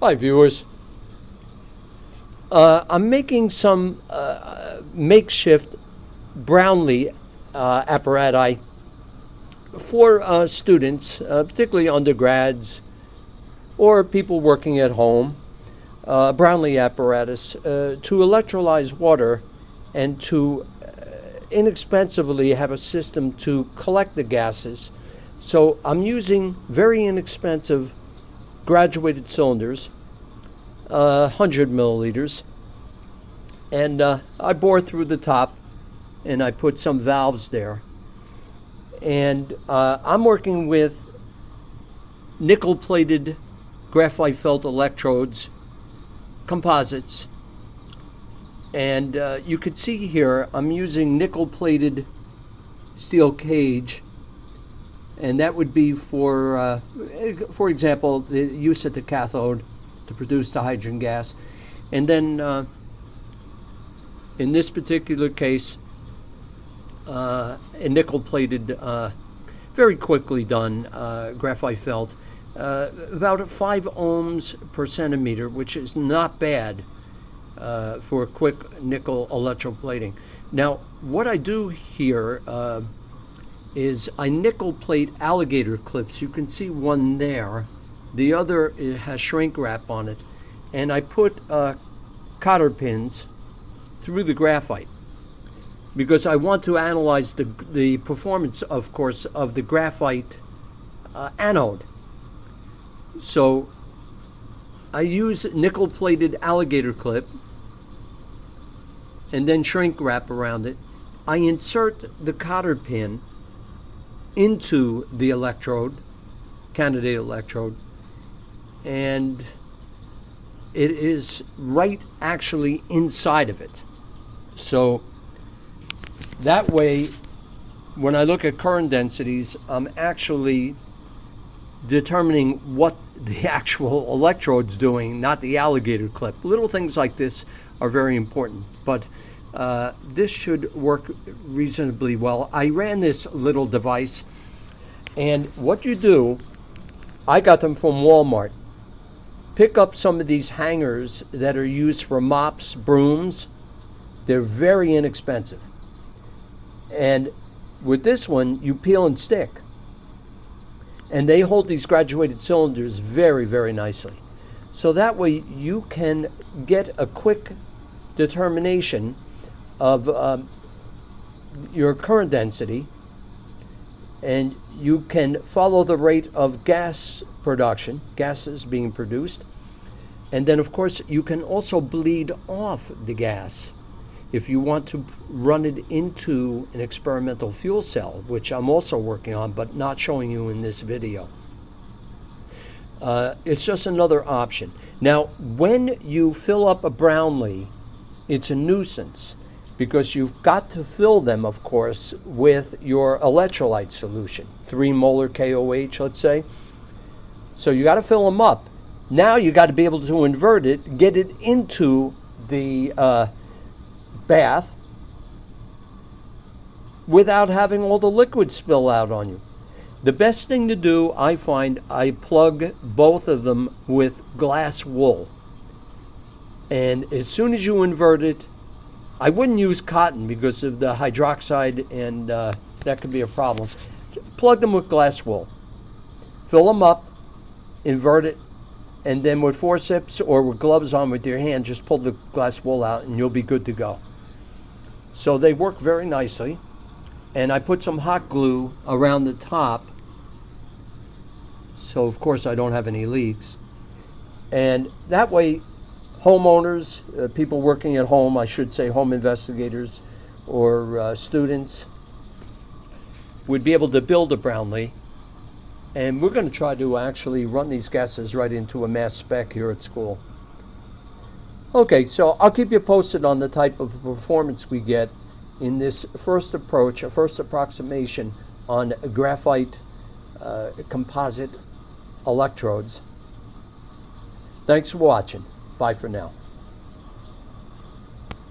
Hi viewers. I'm making some makeshift Brownlee apparatus for students, particularly undergrads or people working at home. Brownlee apparatus to electrolyze water and to inexpensively have a system to collect the gases. So I'm using very inexpensive graduated cylinders, 100 milliliters, and I bore through the top and I put some valves there. And I'm working with nickel-plated graphite felt electrodes, composites, and you could see here I'm using nickel-plated steel cage, and that would be for example, the use at the cathode to produce the hydrogen gas. And then in this particular case, a nickel-plated, very quickly done graphite felt, about 5 ohms per centimeter, which is not bad for quick nickel electroplating. Now, what I do here is I nickel plate alligator clips. You can see one there. The other has shrink wrap on it. And I put cotter pins through the graphite because I want to analyze the performance, of course, of the graphite anode. So I use nickel-plated alligator clip and then shrink wrap around it. I insert the cotter pin into the electrode, candidate electrode, and it is right actually inside of it. So that way, when I look at current densities, I'm actually determining what the actual electrode's doing, not the alligator clip. Little things like this are very important, but this should work reasonably well. I ran this little device, and what you do, I got them from Walmart. Pick up some of these hangers that are used for mops, brooms. They're very inexpensive. And with this one, you peel and stick. And they hold these graduated cylinders very, very nicely. So that way you can get a quick determination of your current density, and you can follow the rate of gas production, gases being produced, and then of course you can also bleed off the gas if you want to run it into an experimental fuel cell, which I'm also working on but not showing you in this video. It's just another option. Now, when you fill up a Brownlee, it's a nuisance because you've got to fill them, of course, with your electrolyte solution, 3 molar KOH, let's say. So you got to fill them up. Now you got to be able to invert it, get it into the bath without having all the liquid spill out on you. The best thing to do, I find, I plug both of them with glass wool. And as soon as you invert it, I wouldn't use cotton because of the hydroxide, and that could be a problem. Plug them with glass wool. Fill them up, invert it, and then with forceps or with gloves on with your hand, just pull the glass wool out and you'll be good to go. So they work very nicely. And I put some hot glue around the top, so of course I don't have any leaks. And that way, homeowners, people working at home, I should say home investigators or students, would be able to build a Brownlee. And we're going to try to actually run these gases right into a mass spec here at school. Okay, so I'll keep you posted on the type of performance we get in this first approach, a first approximation on graphite composite electrodes. Thanks for watching. Bye for now.